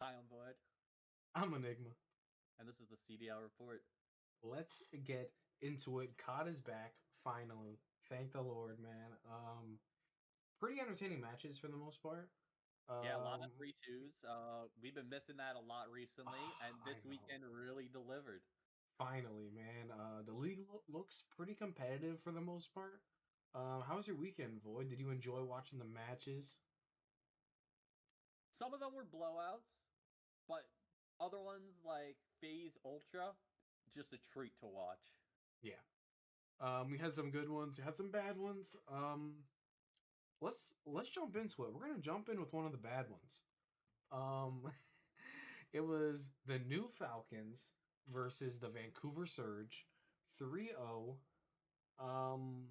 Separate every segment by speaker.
Speaker 1: Hi, I'm Void,
Speaker 2: I'm Enigma.
Speaker 1: and this is the CDL Report.
Speaker 2: Let's get into it. COD is back finally. Thank the Lord, man. Pretty entertaining matches for the most part.
Speaker 1: Yeah, a lot of
Speaker 2: Um,
Speaker 1: 3-2s. We've been missing that a lot recently, and
Speaker 2: I
Speaker 1: this
Speaker 2: know.
Speaker 1: weekend really delivered.
Speaker 2: Finally, man. The league looks pretty competitive for the most part. How was your weekend, Void? Did you enjoy watching the matches?
Speaker 1: Some of them were blowouts, but other ones like Phase Ultra, just a treat to watch.
Speaker 2: Yeah. We had some good ones. We had some bad ones. Let's jump into it. We're gonna jump in with one of the bad ones. Um, it was the new Falcons versus the Vancouver Surge 3-0. Um,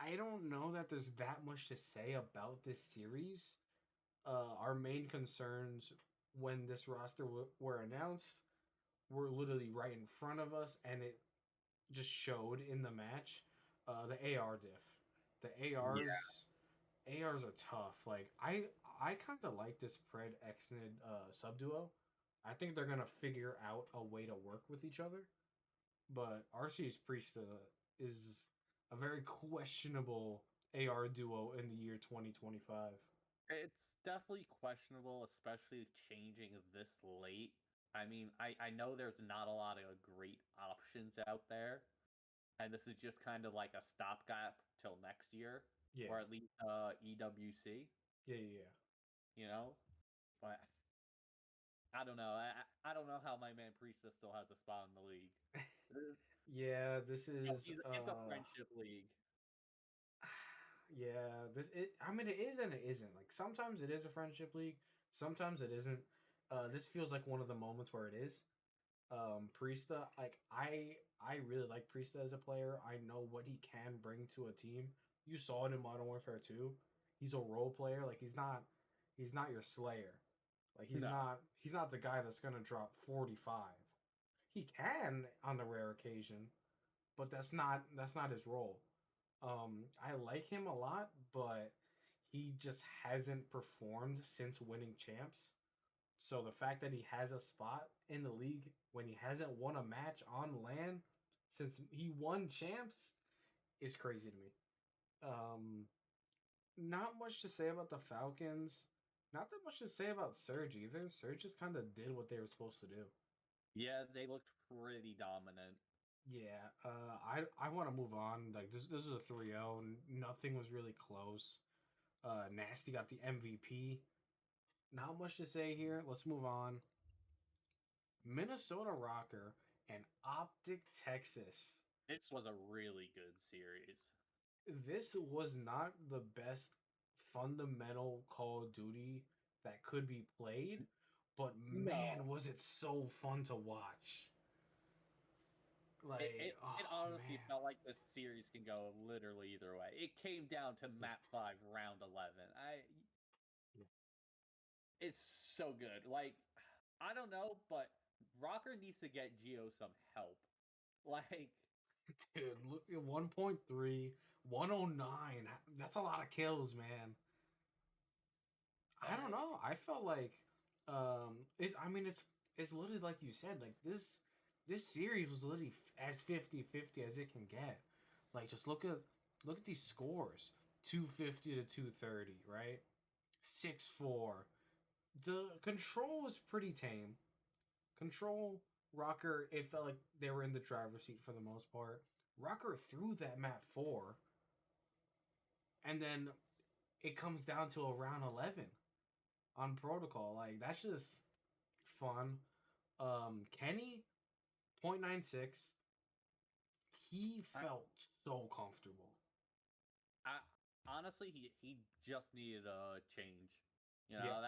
Speaker 2: I don't know that there's that much to say about this series. Our main concerns when this roster were announced were literally right in front of us, and it just showed in the match. The AR diff. The
Speaker 1: Yeah.
Speaker 2: ARs are tough. Like I kind of like this Pred Exnid sub duo. I think they're gonna figure out a way to work with each other. But Arceus Priesta is a very questionable AR duo in the year 2025.
Speaker 1: It's definitely questionable, especially changing this late. I mean, I know there's not a lot of great options out there, and this is just kind of like a stopgap till next year,
Speaker 2: Yeah,
Speaker 1: or at least EWC.
Speaker 2: yeah.
Speaker 1: You know, but I don't know. I don't know how my man Priesta still has a spot in the league.
Speaker 2: Yeah, this
Speaker 1: No,
Speaker 2: is
Speaker 1: it's a friendship league.
Speaker 2: yeah, this it I mean it is and it isn't. Like sometimes it is a friendship league, sometimes it isn't. This feels like one of the moments where it is. Priesta, like I really like Priesta as a player. I know what he can bring to a team. You saw it in Modern Warfare 2. He's a role player. Like he's not your slayer. Like he's
Speaker 1: No.
Speaker 2: not he's not the guy that's gonna drop 45. He can on the rare occasion, but that's not his role. I like him a lot, but he just hasn't performed since winning champs. So the fact that he has a spot in the league when he hasn't won a match on LAN since he won champs is crazy to me. Um, not much to say about the Falcons. Not that much to say about Surge either. Surge just kind of did what they were supposed to do.
Speaker 1: Yeah, they looked pretty dominant.
Speaker 2: Yeah, I want to move on. Like this is a 3-0. Nothing was really close. Nasty got the MVP. Not much to say here. Let's move on. Minnesota Rocker and Optic Texas.
Speaker 1: This was a really good series.
Speaker 2: This was not the best fundamental Call of Duty that could be played, but
Speaker 1: No,
Speaker 2: man, was it so fun to watch.
Speaker 1: it
Speaker 2: Like,
Speaker 1: it,
Speaker 2: oh
Speaker 1: it honestly
Speaker 2: man.
Speaker 1: felt like this series can go literally either way. It came down to map 5, round 11. It's so good. Like, I don't know, but Rocker needs to get Geo some help. Like,
Speaker 2: Dude, look at 1.3, 109. That's a lot of kills, man. I don't
Speaker 1: I,
Speaker 2: know. I felt like I mean it's literally like you said, like this series was literally as 50-50 as it can get. Like just look at these scores. 250 to 230, right? 6-4. The control was pretty tame. Control Rocker, it felt like they were in the driver's seat for the most part. Rocker threw that map 4, and then it comes down to around 11 on protocol. Like that's just fun. Kenny 0.96. He
Speaker 1: I,
Speaker 2: felt so comfortable.
Speaker 1: I honestly, he just needed a change. You
Speaker 2: Yeah,
Speaker 1: know,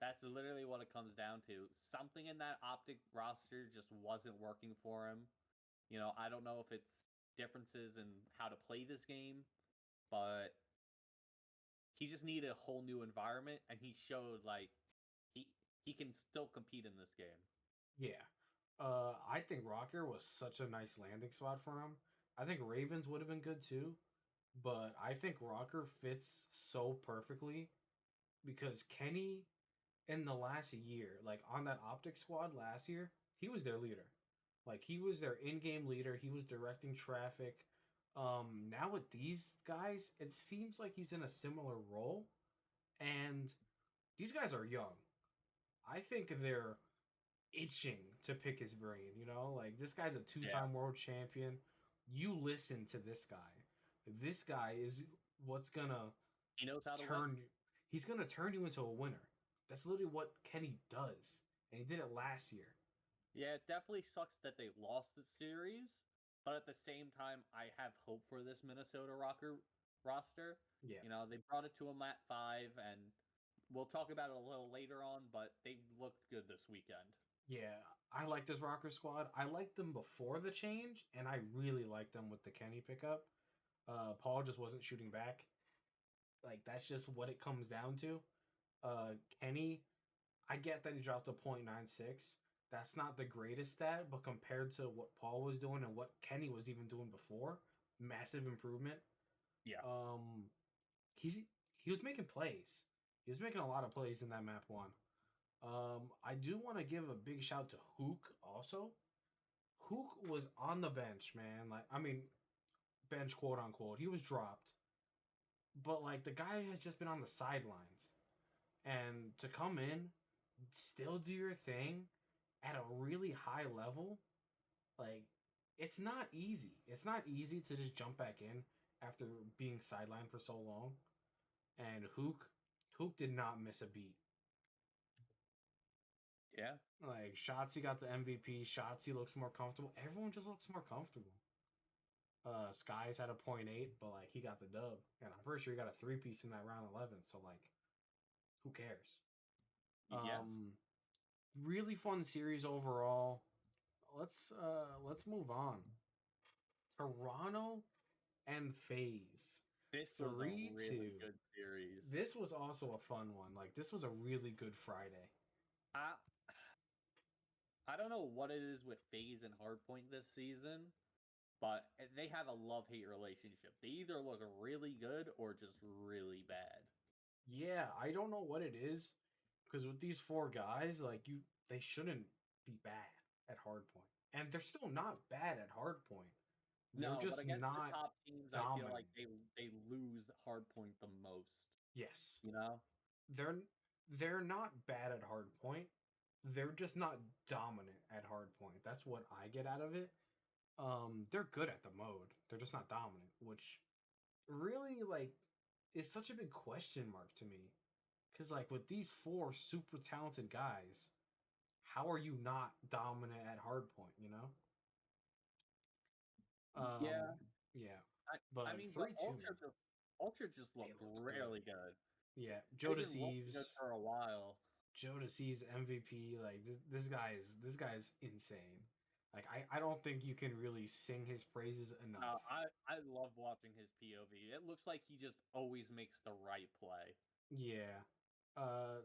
Speaker 1: that's literally what it comes down to. Something in that Optic roster just wasn't working for him. You know, I don't know if it's differences in how to play this game, but he just needed a whole new environment, and he showed like he he can still compete in this game.
Speaker 2: yeah. I think Rocker was such a nice landing spot for him. I think Ravens would have been good too, but I think Rocker fits so perfectly because Kenny in the last year, like on that Optic squad last year, he was their leader. Like he was their in-game leader. He was directing traffic. Now with these guys, it seems like he's in a similar role, and these guys are young. I think they're itching to pick his brain. You know, like this guy's a
Speaker 1: Yeah,
Speaker 2: two-time world champion. You listen to this guy. This guy is what's gonna
Speaker 1: he knows how to win.
Speaker 2: turn. He's gonna turn you into a winner. That's literally what Kenny does, and he did it last year.
Speaker 1: Yeah, it definitely sucks that they lost the series, but at the same time, I have hope for this Minnesota Rocker roster.
Speaker 2: Yeah,
Speaker 1: You know, they brought it to them at 5, and we'll talk about it a little later on, but they looked good this weekend.
Speaker 2: yeah. I like this Rocker squad. I liked them before the change, and I really liked them with the Kenny pickup. Paul just wasn't shooting back. Like that's just what it comes down to. Kenny, I get that he dropped a .96. That's not the greatest stat, but compared to what Paul was doing and what Kenny was even doing before, massive improvement.
Speaker 1: Yeah.
Speaker 2: Um, he's he was making plays. He was making a lot of plays in that map one. I do want to give a big shout to Hook also. Hook was on the bench, man. Like I mean, bench quote unquote. He was dropped, but like the guy has just been on the sidelines, and to come in, still do your thing at a really high level, like it's not easy. It's not easy to just jump back in after being sidelined for so long. And Hook did not miss a beat.
Speaker 1: Yeah.
Speaker 2: Like Shotzi got the MVP. Shotzi looks more comfortable. Everyone just looks more comfortable. Skies had a .8, but like he got the dub, and I'm pretty sure he got a three-piece in that round 11. So like, who cares?
Speaker 1: Yeah.
Speaker 2: Really fun series overall. Let's move on. Toronto and FaZe.
Speaker 1: This was a
Speaker 2: 3-2.
Speaker 1: really good series.
Speaker 2: This was also a fun one. Like this was a really good Friday.
Speaker 1: I I don't know what it is with FaZe and Hardpoint this season, but they have a love-hate relationship. They either look really good or just really bad.
Speaker 2: Yeah, I don't know what it is because with these four guys, like they shouldn't be bad at hardpoint, and they're still not bad at hardpoint. They're
Speaker 1: No, but
Speaker 2: just
Speaker 1: against the
Speaker 2: not
Speaker 1: top teams, I feel
Speaker 2: dominant.
Speaker 1: like they lose Hardpoint the most.
Speaker 2: Yes,
Speaker 1: You know?
Speaker 2: they're they're not bad at hardpoint. They're just not dominant at hardpoint. That's what I get out of it. They're good at the mode. They're just not dominant, which really like is such a big question mark to me. Cause like with these four super talented guys, how are you not dominant at hardpoint? You know?
Speaker 1: Yeah.
Speaker 2: Yeah.
Speaker 1: I
Speaker 2: But
Speaker 1: mean, but
Speaker 2: 3-2, man.
Speaker 1: Ultra just
Speaker 2: They
Speaker 1: looked
Speaker 2: looked good.
Speaker 1: really good.
Speaker 2: Yeah.
Speaker 1: They've been looking good for a while.
Speaker 2: Joe Deceives MVP. Like this guy's insane. Like I don't think you can really sing his praises enough.
Speaker 1: I love watching his POV. It looks like he just always makes the right play.
Speaker 2: Yeah. Uh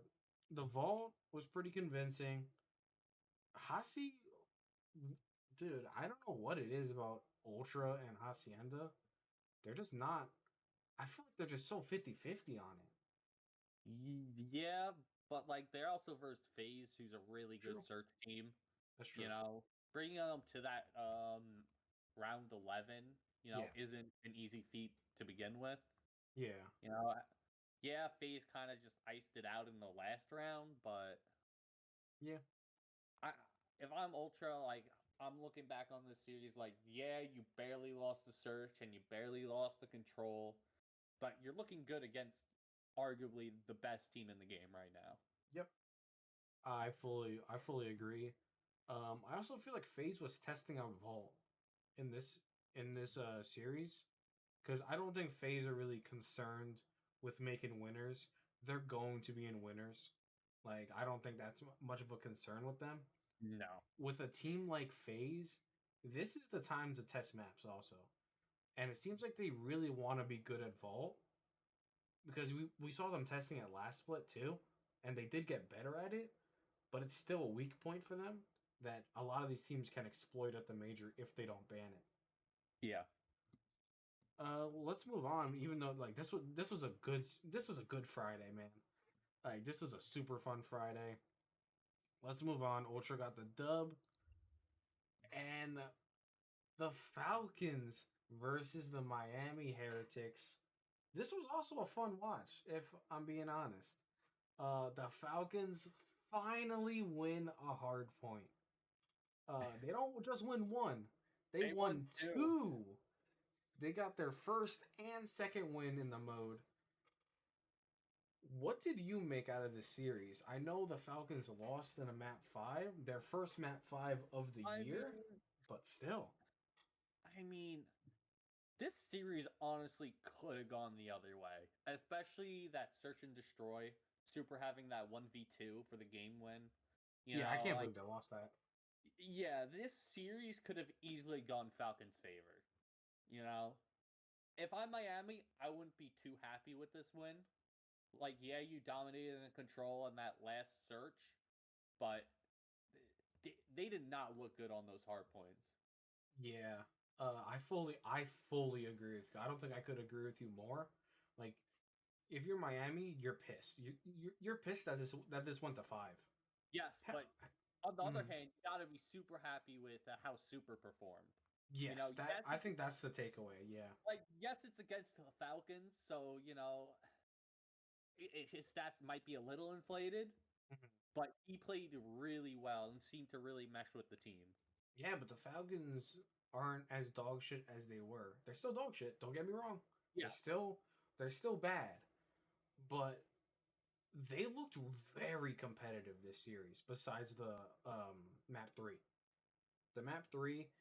Speaker 2: the vault was pretty convincing. Hasi, dude, I don't know what it is about Ultra and Hacienda. They're just not. I feel like they're just so 50-50 on it.
Speaker 1: Yeah, but like they're also versus FaZe, who's a really good
Speaker 2: True.
Speaker 1: search team.
Speaker 2: That's true.
Speaker 1: You know, bringing them to that round 11,
Speaker 2: Yeah.
Speaker 1: isn't an easy feat to begin with.
Speaker 2: Yeah.
Speaker 1: You know, yeah, FaZe kind of just iced it out in the last round, but
Speaker 2: Yeah.
Speaker 1: I if I'm Ultra, like I'm looking back on this series, like yeah, you barely lost the search and you barely lost the control, but you're looking good against arguably the best team in the game right now.
Speaker 2: Yep. I fully agree. I also feel like FaZe was testing out Vault in this series because I don't think FaZe are really concerned with making winners. They're going to be in winners. Like I don't think that's much of a concern with them.
Speaker 1: No.
Speaker 2: With a team like FaZe, this is the time to test maps also. And it seems like they really want to be good at Vault because we saw them testing at last split too, and they did get better at it, but it's still a weak point for them that a lot of these teams can exploit at the major if they don't ban it.
Speaker 1: Yeah.
Speaker 2: Let's move on. Even though like this was a good Friday, man. Like this was a super fun Friday. Let's move on. Ultra got the dub, and the Falcons versus the Miami Heretics. This was also a fun watch, if I'm being honest. The Falcons finally win a hard point. They don't just win one; they
Speaker 1: They won
Speaker 2: won
Speaker 1: two.
Speaker 2: two. They got their first and second win in the mode. What did you make out of this series? I know the Falcons lost in a map 5, their first map 5 of the
Speaker 1: I
Speaker 2: year,
Speaker 1: mean,
Speaker 2: but still.
Speaker 1: I mean, this series honestly could have gone the other way, especially that search and destroy, super having that 1v2 for the game win. You
Speaker 2: Yeah, I
Speaker 1: know,
Speaker 2: can't
Speaker 1: like,
Speaker 2: believe they lost that.
Speaker 1: yeah, this series could have easily gone Falcons' favor. You know, if I'm Miami, I wouldn't be too happy with this win. Like, yeah, you dominated in control in that last search, but they did not look good on those hard points.
Speaker 2: Yeah. I fully agree with you. I don't think I could agree with you more. Like if you're Miami, you're pissed. You're pissed that this went to 5.
Speaker 1: Yes,
Speaker 2: Ha-
Speaker 1: but on the other
Speaker 2: mm,
Speaker 1: hand, you got to be super happy with how Super performed. You know,
Speaker 2: yes, that
Speaker 1: yes,
Speaker 2: I think that's the takeaway. Yeah.
Speaker 1: yes, it's against the Falcons, so his stats might be a little inflated,
Speaker 2: Mhm.
Speaker 1: but he played really well and seemed to really mesh with the team.
Speaker 2: Yeah, but the Falcons aren't as dog shit as they were. They're still dog shit. Don't get me wrong. They're
Speaker 1: Yeah,
Speaker 2: still they're still bad, but they looked very competitive this series. Besides the map 3, the map 3,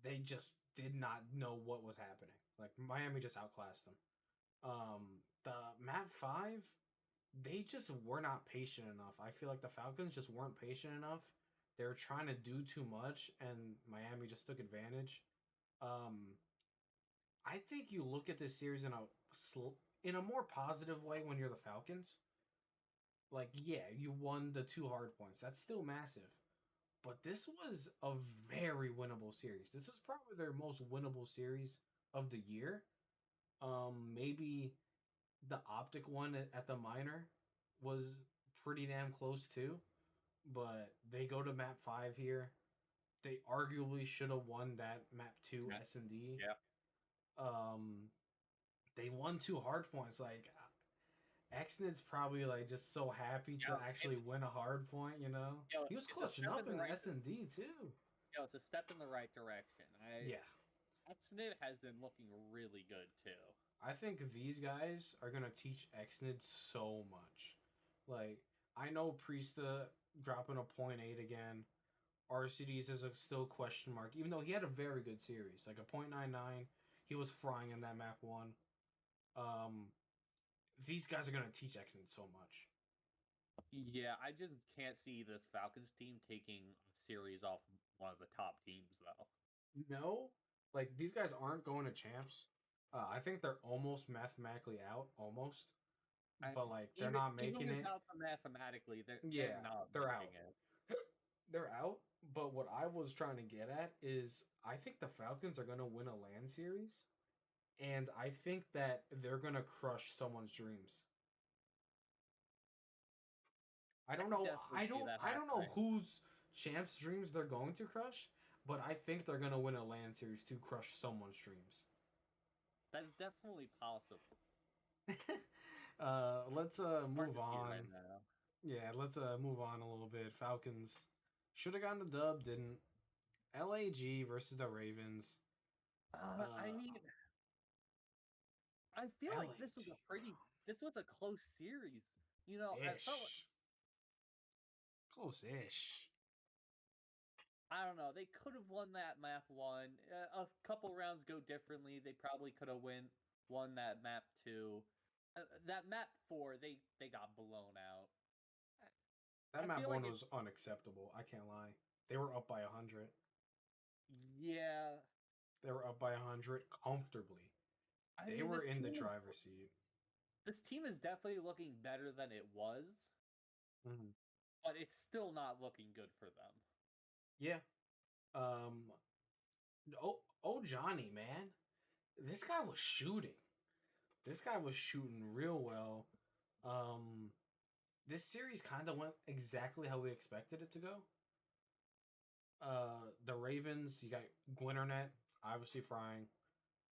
Speaker 2: they just did not know what was happening. Like Miami just outclassed them. The map 5, they just were not patient enough. I feel like the Falcons just weren't patient enough. They were trying to do too much, and Miami just took advantage. Um, I think you look at this series in a more positive way when you're the Falcons. Like, yeah, you won the 2 hard points. That's still massive. But this was a very winnable series. This is probably their most winnable series of the year. Maybe the Optic one at the minor was pretty damn close too. But they go to map 5 here. They arguably should have won that map 2
Speaker 1: yeah,
Speaker 2: S&D.
Speaker 1: yeah.
Speaker 2: Um, they won 2 hard points. Like Xnid's probably like just so happy to actually
Speaker 1: It's
Speaker 2: win a hard point. He was
Speaker 1: it's a
Speaker 2: clutching
Speaker 1: step
Speaker 2: up
Speaker 1: in the
Speaker 2: in
Speaker 1: right.
Speaker 2: S&D too.
Speaker 1: It's a step in the right direction.
Speaker 2: Yeah,
Speaker 1: Xnid has been looking really good too.
Speaker 2: I think these guys are gonna teach Xnid so much. Like I know Priesta dropping a point 8 again. RCDs is a still question mark, even though he had a very good series, like a .99. He was frying in that map 1. Um, these guys are gonna teach Xnid so much.
Speaker 1: Yeah, I just can't see this Falcons team taking a series off one of the top teams though.
Speaker 2: No, like these guys aren't going to champs. I think they're almost mathematically out, almost,
Speaker 1: I,
Speaker 2: but like they're
Speaker 1: even
Speaker 2: not
Speaker 1: even
Speaker 2: making it.
Speaker 1: without them mathematically, they're
Speaker 2: Yeah,
Speaker 1: not
Speaker 2: they're
Speaker 1: making
Speaker 2: out.
Speaker 1: it.
Speaker 2: They're out. But what I was trying to get at is, I think the Falcons are going to win a LAN series, and I think that they're going to crush someone's dreams. I
Speaker 1: I
Speaker 2: don't
Speaker 1: could
Speaker 2: know.
Speaker 1: definitely
Speaker 2: I
Speaker 1: see
Speaker 2: don't.
Speaker 1: that
Speaker 2: I don't know
Speaker 1: happening.
Speaker 2: whose champs' dreams they're going to crush, but I think they're going to win a LAN series to crush someone's dreams.
Speaker 1: That's definitely possible.
Speaker 2: Let's
Speaker 1: Hard
Speaker 2: move
Speaker 1: to see
Speaker 2: on.
Speaker 1: right now.
Speaker 2: Yeah, let's move on a little bit. Falcons should have gotten the dub, didn't. LAG versus the Ravens.
Speaker 1: I
Speaker 2: Uh,
Speaker 1: mean, I feel like
Speaker 2: LAG,
Speaker 1: this was a close series. I felt
Speaker 2: ish, close ish.
Speaker 1: I don't know. They could have won that map one. A couple rounds go differently. They probably could have won that map two. That map four, they got blown out.
Speaker 2: That
Speaker 1: I
Speaker 2: map
Speaker 1: feel
Speaker 2: one
Speaker 1: like
Speaker 2: was unacceptable. I can't lie. They were up by 100.
Speaker 1: yeah.
Speaker 2: They were up by 100 comfortably.
Speaker 1: I
Speaker 2: They
Speaker 1: mean,
Speaker 2: were in the driver's seat.
Speaker 1: this team is definitely looking better than it was,
Speaker 2: Mm-hmm.
Speaker 1: but it's still not looking good for them.
Speaker 2: Yeah. Um. Oh, Johnny, man, this guy was shooting. This guy was shooting real well. Um, this series kind of went exactly how we expected it to go. The Ravens, you got Gwinternet, obviously frying.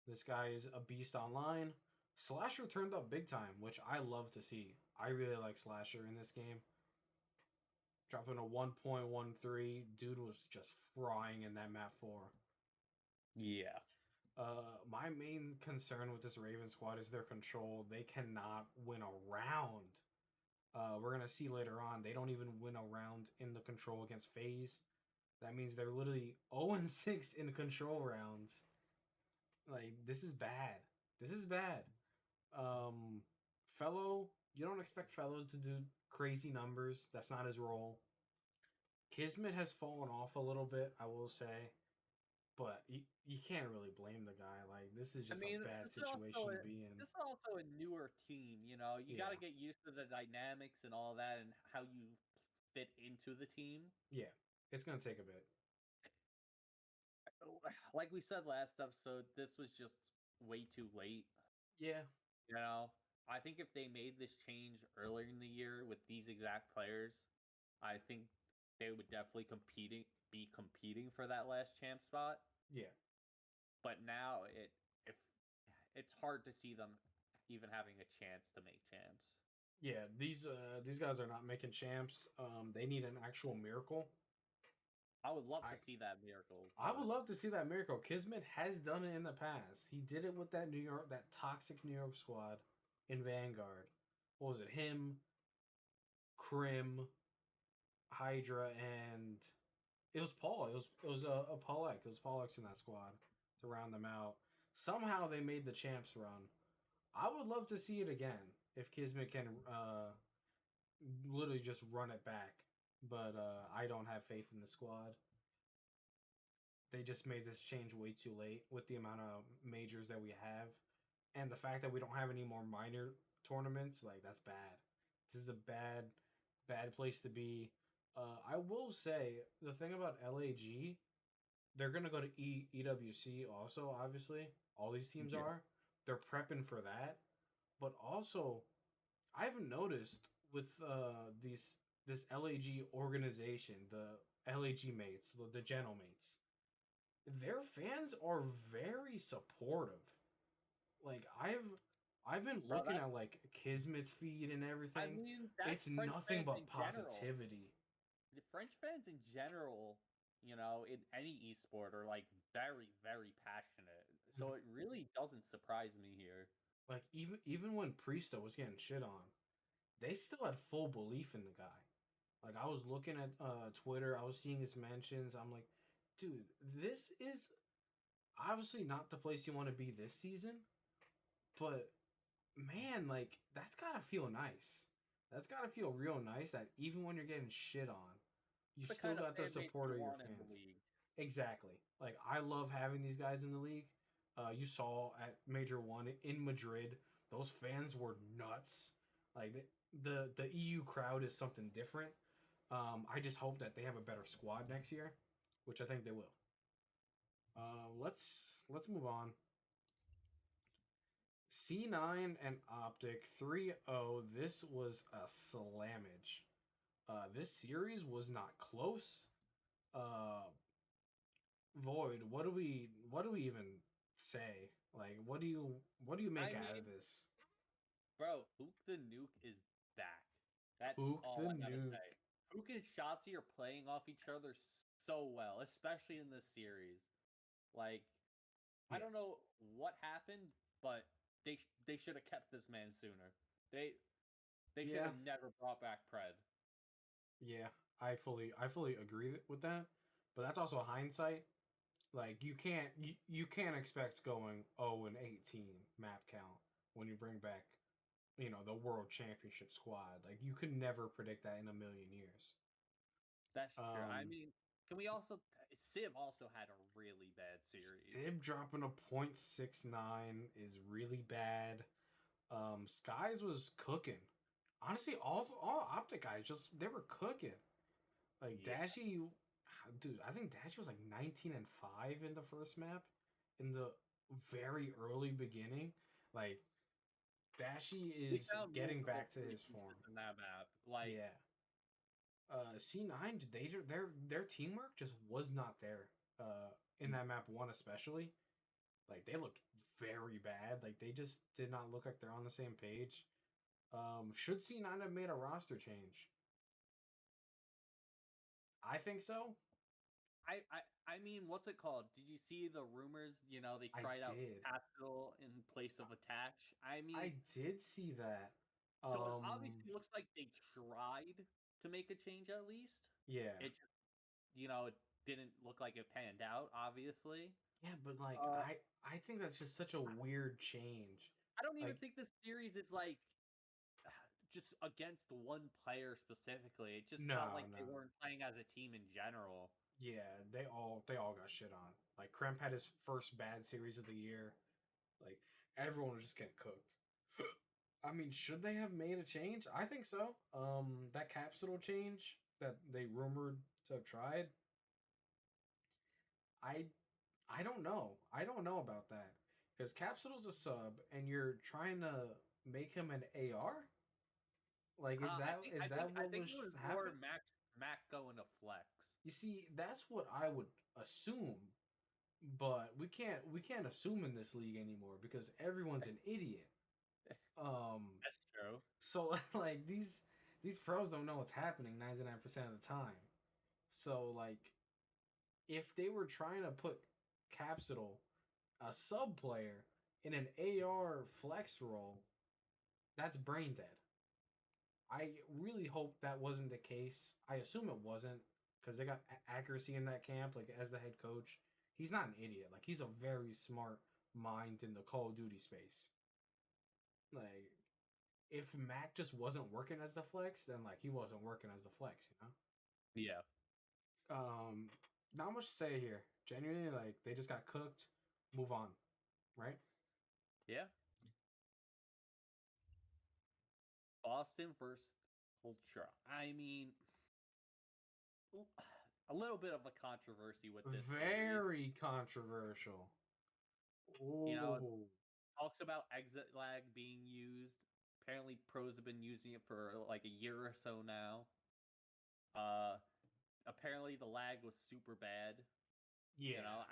Speaker 2: This guy is a beast online. Slasher turned up big time, which I love to see. I really like Slasher in this game. Dropping a 1.13. Dude was just frying in that map 4.
Speaker 1: Yeah.
Speaker 2: My main concern with this Raven squad is their control. They cannot win a round. We're gonna see later on. They don't even win a round in the control against FaZe. That means they're literally 0-6 in control rounds. Like, this is bad. This is bad. Um, Fellow, you don't expect Fellow to do crazy numbers. That's not his role. Kismet has fallen off a little bit, I will say. But you can't really blame the guy. Like, this is
Speaker 1: I
Speaker 2: just a
Speaker 1: mean,
Speaker 2: bad situation to be in.
Speaker 1: this is also a newer team. You know, you got
Speaker 2: Yeah.
Speaker 1: to get used to the dynamics and all that, and how you fit into the team.
Speaker 2: Yeah. It's going to take a bit.
Speaker 1: Like we said last episode, this was just way too late.
Speaker 2: Yeah.
Speaker 1: You know, I think if they made this change earlier in the year with these exact players, I think they would definitely be competing for that last champ spot.
Speaker 2: Yeah.
Speaker 1: But now if it's hard to see them even having a chance to make champs.
Speaker 2: Yeah, these guys are not making champs. They need an actual miracle.
Speaker 1: I would love
Speaker 2: I
Speaker 1: to see that miracle.
Speaker 2: I would love to see that miracle. Kismet has done it in the past. He did it with that that toxic New York squad in Vanguard. What was it? Him, Krim, Hydra, and it was Paul. It was a Paul X. It was Paul X in that squad to round them out. Somehow they made the champs run. I would love to see it again if Kismet can literally just run it back. But I don't have faith in the squad. They just made this change way too late with the amount of majors that we have, and the fact that we don't have any more minor tournaments. Like, that's bad. This is a bad place to be. I will say the thing about LAG, they're gonna go to EWC also. Obviously, all these teams
Speaker 1: Yeah.
Speaker 2: are. They're prepping for that, but also I've noticed with this LAG organization, the LAG mates, the Geno mates, their fans are very supportive. Like, I've been
Speaker 1: Bro,
Speaker 2: looking at like Kismet's feed and
Speaker 1: I
Speaker 2: everything.
Speaker 1: mean, that's
Speaker 2: It's
Speaker 1: French
Speaker 2: nothing
Speaker 1: fans
Speaker 2: but
Speaker 1: in general.
Speaker 2: positivity.
Speaker 1: The French fans in general, you know, in any esport are like very, very passionate. So it really doesn't surprise me here.
Speaker 2: Like, even when Priesta was getting shit on, they still had full belief in the guy. Like, I was looking at Twitter, I was seeing his mentions. I'm like, dude, this is obviously not the place you want to be this season, but man, like, that's gotta feel nice. That's gotta feel real nice that even when you're getting shit on, you
Speaker 1: It's the
Speaker 2: still
Speaker 1: kind of
Speaker 2: got the
Speaker 1: fan base
Speaker 2: support
Speaker 1: you
Speaker 2: of your
Speaker 1: want in the
Speaker 2: fans.
Speaker 1: league.
Speaker 2: Exactly. Like, I love having these guys in the league. You saw at Major One in Madrid, those fans were nuts. Like, the EU crowd is something different. I just hope that they have a better squad next year, which I think they will. Let's move on. C9 and Optic 3-0. This was a slammage. This series was not close. Uh, Void, what do we even say? Like, what do you make
Speaker 1: I
Speaker 2: out
Speaker 1: mean,
Speaker 2: of this?
Speaker 1: bro, Hook the Nuke is back. That's
Speaker 2: Ook
Speaker 1: all
Speaker 2: the
Speaker 1: I gotta say.
Speaker 2: nuke.
Speaker 1: Hook and Shotzi are playing off each other so well, especially in this series. Like, I
Speaker 2: Yeah,
Speaker 1: don't know what happened, but they should have kept this man sooner. They should
Speaker 2: yeah,
Speaker 1: have never brought back Pred.
Speaker 2: yeah. I fully agree with that. But that's also hindsight. Like, you can't expect going 0-18 map count when you bring back the world championship squad. Like, you could never predict that in a million years.
Speaker 1: That's true. I
Speaker 2: Um,
Speaker 1: mean, can we also Civ also had a really bad series.
Speaker 2: Stib dropping a .69 is really bad. Skies was cooking. Honestly, all Optic guys they were cooking. Like,
Speaker 1: Yeah.
Speaker 2: Dashy, dude, I think Dashy was like 19-5 in the first map, in the very early beginning. Like, Dashy
Speaker 1: He
Speaker 2: is
Speaker 1: found
Speaker 2: getting
Speaker 1: multiple
Speaker 2: back to
Speaker 1: free
Speaker 2: his
Speaker 1: pieces
Speaker 2: form.
Speaker 1: in that map. Like,
Speaker 2: Yeah. C9, their teamwork just was not there. In that map one especially, like they looked very bad. Like they just did not look like they're on the same page. Should C9 have made a roster change? I think so.
Speaker 1: I mean, what's it called? Did you see the rumors? You know, they
Speaker 2: I
Speaker 1: tried out
Speaker 2: did.
Speaker 1: Capital in place of Attach. I mean,
Speaker 2: I did see that.
Speaker 1: so it obviously looks like they tried to make a change at least.
Speaker 2: Yeah.
Speaker 1: It just, it didn't look like it panned out, obviously.
Speaker 2: Yeah, but like
Speaker 1: Uh,
Speaker 2: I think that's just such a weird change.
Speaker 1: I don't even
Speaker 2: Like
Speaker 1: think this series is like just against one player specifically. It just felt
Speaker 2: no,
Speaker 1: like
Speaker 2: no.
Speaker 1: they weren't playing as a team in general.
Speaker 2: Yeah, they all got shit on. Like Kremp had his first bad series of the year. Like everyone was just getting cooked. I mean, should they have made a change? I think so. That capsule change that they rumored to have tried, I I don't know. I don't know about that. Because Capsule's a sub and you're trying to make him an AR? Like is
Speaker 1: I
Speaker 2: that
Speaker 1: think
Speaker 2: is
Speaker 1: I think
Speaker 2: that
Speaker 1: I
Speaker 2: what
Speaker 1: think
Speaker 2: was
Speaker 1: it was more
Speaker 2: happening?
Speaker 1: Mac going to flex.
Speaker 2: You see, that's what I would assume, but we can't assume in this league anymore because everyone's an idiot. Um
Speaker 1: That's true.
Speaker 2: so like these pros don't know what's happening 99% of the time. So like if they were trying to put Capsule, a sub player, in an AR flex role, that's brain dead. I really hope that wasn't the case. I assume it wasn't because they got accuracy in that camp. Like as the head coach, he's not an idiot. Like he's a very smart mind in the Call of Duty space. Like if Mac just wasn't working as the flex, then like he wasn't working as the flex.
Speaker 1: Yeah.
Speaker 2: Not much to say here. Genuinely, like they just got cooked. Move on, right?
Speaker 1: Yeah. Boston versus Ultra. I mean, a little bit of a controversy with this series.
Speaker 2: Very controversial.
Speaker 1: You know,
Speaker 2: Oh,
Speaker 1: talks about exit lag being used. Apparently, pros have been using it for like a year or so now. Uh, apparently the lag was super bad. You
Speaker 2: yeah,
Speaker 1: know,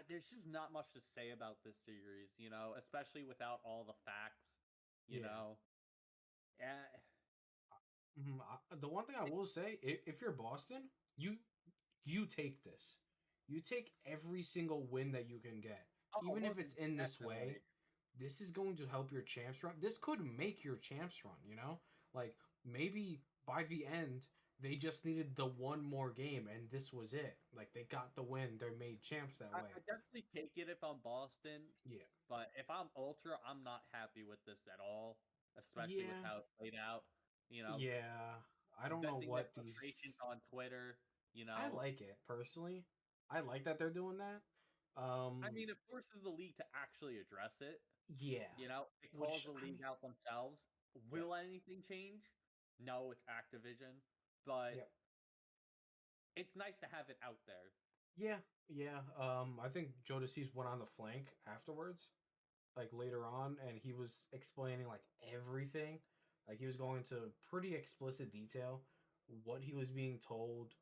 Speaker 1: there's just not much to say about this series. You know, especially without all the facts. You
Speaker 2: yeah.
Speaker 1: know, yeah.
Speaker 2: The one thing I will say, if you're Boston, you take this. You take every single win that you can get,
Speaker 1: Oh,
Speaker 2: even if
Speaker 1: most
Speaker 2: it's in this way.
Speaker 1: definitely.
Speaker 2: This is going to help your champs run. This could make your champs run. Like maybe by the end they just needed the one more game and this was it. Like they got the win. They're made champs that way.
Speaker 1: I definitely take it if I'm Boston,
Speaker 2: Yeah.
Speaker 1: but if I'm Ultra, I'm not happy with this at all, especially with
Speaker 2: Yeah.
Speaker 1: how it played out. You know,
Speaker 2: Yeah. I don't know
Speaker 1: venting their
Speaker 2: what these.
Speaker 1: frustrations on Twitter. You
Speaker 2: I
Speaker 1: know,
Speaker 2: like it personally. I like that they're doing that.
Speaker 1: I mean, it forces the league to actually address it.
Speaker 2: Yeah.
Speaker 1: You know, it calls
Speaker 2: Which
Speaker 1: the
Speaker 2: I mean,
Speaker 1: league out themselves.
Speaker 2: yep,
Speaker 1: Will anything change? No, it's Activision, but
Speaker 2: yep,
Speaker 1: it's nice to have it out there.
Speaker 2: yeah, yeah. I think Jodeci's went on the flank afterwards, like later on, and he was explaining like everything. Like he was going into pretty explicit detail what he was being told,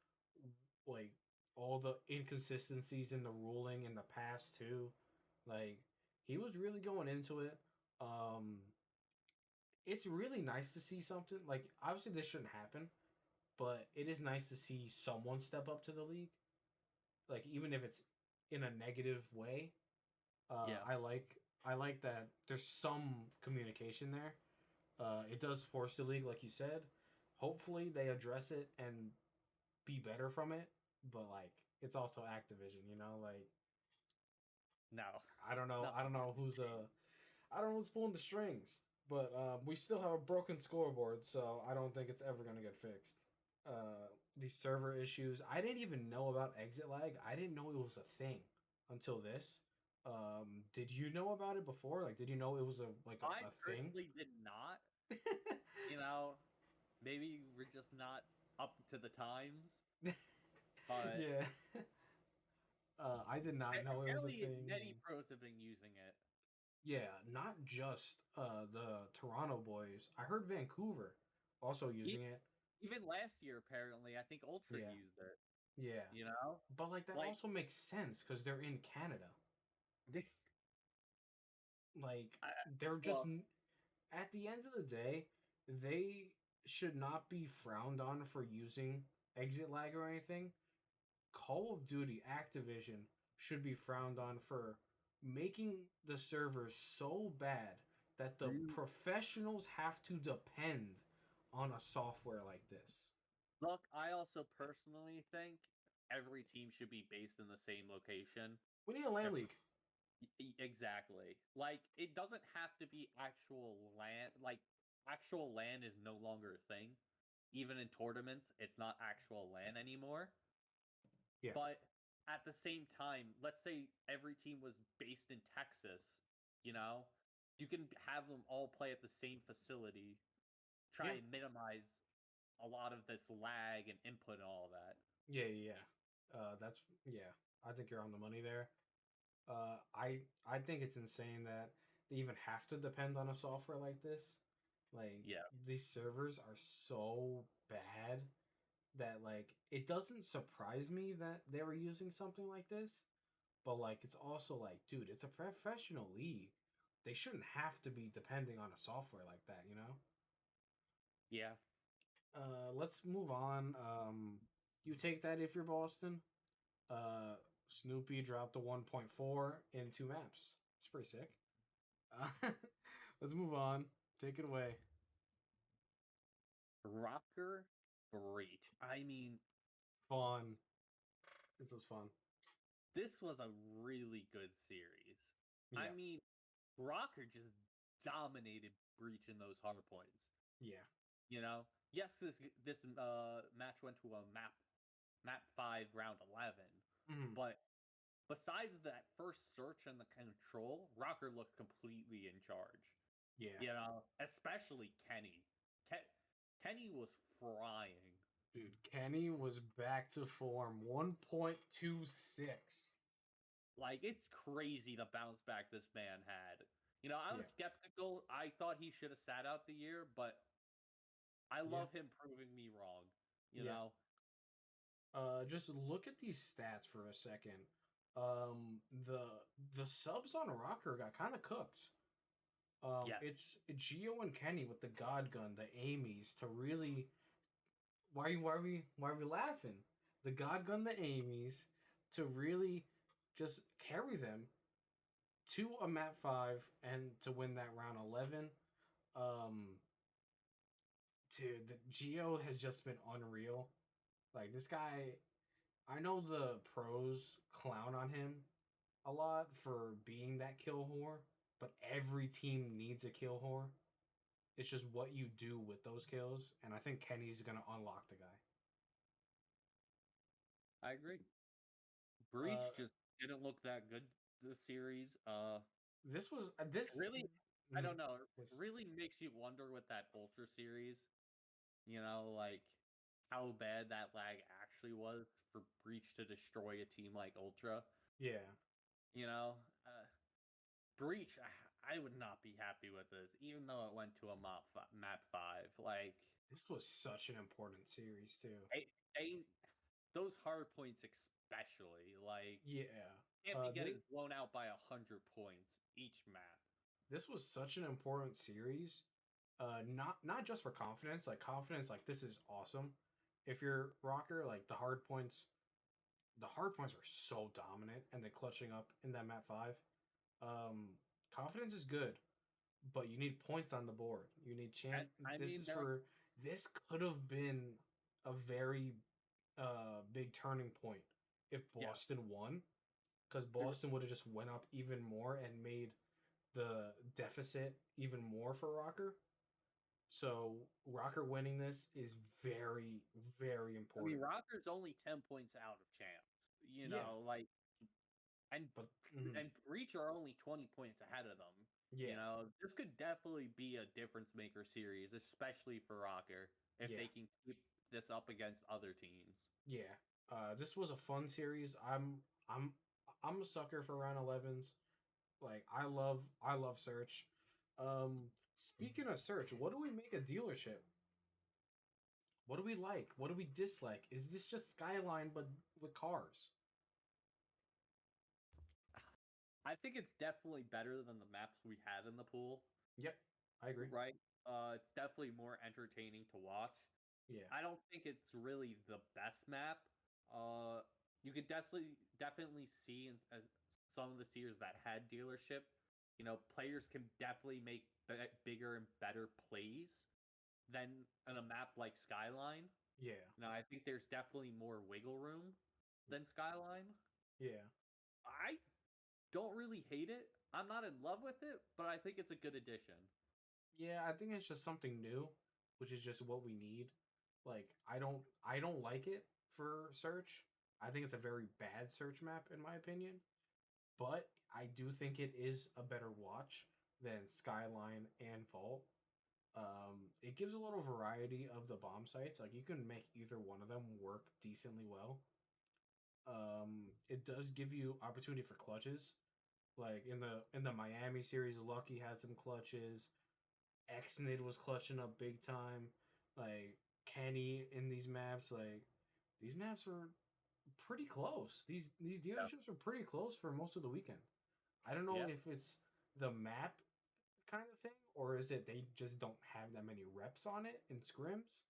Speaker 2: like all the inconsistencies in the ruling in the past too. Like he was really going into it. Um, it's really nice to see something like obviously this shouldn't happen, but it is nice to see someone step up to the league. Like even if it's in a negative way,
Speaker 1: Yeah.
Speaker 2: I like that there's some communication there. It does force the league, like you said. Hopefully they address it and be better from it. But like it's also Activision, like
Speaker 1: No,
Speaker 2: I don't know. I
Speaker 1: nothing
Speaker 2: don't know
Speaker 1: can
Speaker 2: who's
Speaker 1: change.
Speaker 2: I don't know who's pulling the strings. But we still have a broken scoreboard, so I don't think it's ever gonna get fixed. These server issues. I didn't even know about exit lag. I didn't know it was a thing until this. Did you know about it before? Like, did you know it was
Speaker 1: I
Speaker 2: a thing?
Speaker 1: personally did not. You know, maybe we're just not up to the times, but
Speaker 2: Yeah. I did not know it was a
Speaker 1: apparently
Speaker 2: thing.
Speaker 1: many pros have been using it.
Speaker 2: Yeah, not just the Toronto boys. I heard Vancouver also using
Speaker 1: E-
Speaker 2: it.
Speaker 1: Even last year, apparently, I think Ultra
Speaker 2: Yeah,
Speaker 1: used it.
Speaker 2: yeah.
Speaker 1: You know,
Speaker 2: But like that
Speaker 1: like
Speaker 2: also makes sense because they're in Canada. Like
Speaker 1: I,
Speaker 2: they're just
Speaker 1: well,
Speaker 2: at the end of the day, they should not be frowned on for using exit lag or anything. Call of Duty Activision should be frowned on for making the servers so bad that the
Speaker 1: mm,
Speaker 2: professionals have to depend on a software like this.
Speaker 1: look, I also personally think every team should be based in the same location.
Speaker 2: We need a LAN
Speaker 1: If
Speaker 2: league.
Speaker 1: exactly, like it doesn't have to be actual land. Like actual land is no longer a thing. Even in tournaments, it's not actual land anymore.
Speaker 2: Yeah,
Speaker 1: But at the same time, let's say every team was based in Texas, you know, you can have them all play at the same facility, try
Speaker 2: yeah,
Speaker 1: and minimize a lot of this lag and input and all that.
Speaker 2: yeah. That's yeah. I think you're on the money there. I think it's insane that they even have to depend on a software like this. Like
Speaker 1: Yeah.
Speaker 2: these servers are so bad that like it doesn't surprise me that they were using something like this, but like it's also like, dude, it's a professional league. They shouldn't have to be depending on a software like that, you know?
Speaker 1: Yeah.
Speaker 2: Let's move on. You take that if you're Boston. Uh, Snoopy dropped a 1.4 in two maps. It's pretty sick. Uh, let's move on. Take it away.
Speaker 1: Rocker Breach. I mean,
Speaker 2: Fun. This was fun.
Speaker 1: this was a really good series. I
Speaker 2: Yeah.
Speaker 1: mean, Rocker just dominated Breach in those hard points.
Speaker 2: Yeah.
Speaker 1: You know, yes, this match went to a map 5 round 11,
Speaker 2: Mhm.
Speaker 1: but besides that first search and the control, Rocker looked completely in charge.
Speaker 2: Yeah.
Speaker 1: You know, especially Kenny. Kenny was frying.
Speaker 2: Dude, Kenny was back to form 1.26.
Speaker 1: Like it's crazy the bounce back this man had. You know, I
Speaker 2: Yeah.
Speaker 1: was skeptical. I thought he should have sat out the year, but I
Speaker 2: Yeah.
Speaker 1: love him proving me wrong. You
Speaker 2: Yeah.
Speaker 1: know,
Speaker 2: Just look at these stats for a second. The subs on Rocker got kind of cooked.
Speaker 1: yes,
Speaker 2: It's Geo and Kenny with the God Gun, the Amy's to really. Why are we laughing? The God Gun, the Amy's to really just carry them to a map 5 and to win that round 11. Um, dude, the Geo has just been unreal. Like this guy, I know the pros clown on him a lot for being that kill whore, but every team needs a kill whore. It's just what you do with those kills, and I think Kenny's gonna unlock the guy.
Speaker 1: I agree.
Speaker 2: Uh,
Speaker 1: Breach just didn't look that good this series.
Speaker 2: this was
Speaker 1: It
Speaker 2: this.
Speaker 1: really, I
Speaker 2: Mm,
Speaker 1: don't know. It
Speaker 2: please.
Speaker 1: really makes you wonder with that Ultra series. You know, like how bad that lag actually was for Breach to destroy a team like Ultra.
Speaker 2: Yeah,
Speaker 1: You know, Breach, I would not be happy with this, even though it went to a map 5. Like,
Speaker 2: this was such an important series too.
Speaker 1: they, they, those hard points, especially, like,
Speaker 2: Yeah,
Speaker 1: can't be
Speaker 2: uh, th-
Speaker 1: getting blown out by 100 points each map.
Speaker 2: this was such an important series. Not just for confidence. Like confidence, like this is awesome. If you're rocker, like the hard points are so dominant, and they're clutching up in that map 5. Um, Confidence is good, but you need points on the board. You need
Speaker 1: I,
Speaker 2: champ.
Speaker 1: I
Speaker 2: This
Speaker 1: mean,
Speaker 2: is for. This could have been a very big turning point if
Speaker 1: yes,
Speaker 2: Boston won, because
Speaker 1: there,
Speaker 2: Boston would have just went up even more and made the deficit even more for Rocker. So Rocker winning this is very, very
Speaker 1: I mean,
Speaker 2: important.
Speaker 1: Rocker's only 10 points out of champs. You
Speaker 2: Yeah,
Speaker 1: know, like, and
Speaker 2: but mhm,
Speaker 1: and Breach are only 20 points ahead of them. You
Speaker 2: yeah,
Speaker 1: know, this could definitely be a difference maker series, especially for Rocker, if
Speaker 2: yeah,
Speaker 1: they can keep this up against other teams.
Speaker 2: yeah. This was a fun series. I'm a sucker for round 11s. Like I love search. Speaking of search, what do we make a dealership? What do we like? What do we dislike? Is this just Skyline but with cars?
Speaker 1: I think it's definitely better than the maps we had in the pool,
Speaker 2: Yep, I agree.
Speaker 1: right? It's definitely more entertaining to watch.
Speaker 2: Yeah,
Speaker 1: I don't think it's really the best map. Uh, you could definitely see in some of the series that had dealership, players can definitely make bigger and better plays than in a map like Skyline.
Speaker 2: yeah,
Speaker 1: I think there's definitely more wiggle room than Skyline.
Speaker 2: yeah.
Speaker 1: I don't really hate it. I'm not in love with it, but I think it's a good addition.
Speaker 2: Yeah, I think it's just something new, which is just what we need. Like I don't like it for search. I think it's a very bad search map in my opinion, but I do think it is a better watch than Skyline and Vault. It gives a little variety of the bomb sites. Like you can make either one of them work decently well. It does give you opportunity for clutches. Like in the Miami series, Lucky had some clutches. Xnid was clutching up big time. Like Kenny in these maps were pretty close. These
Speaker 1: Yeah.
Speaker 2: dealerships were pretty close for most of the weekend. I don't know
Speaker 1: Yeah.
Speaker 2: if it's the map kind of thing or is it they just don't have that many reps on it in scrims.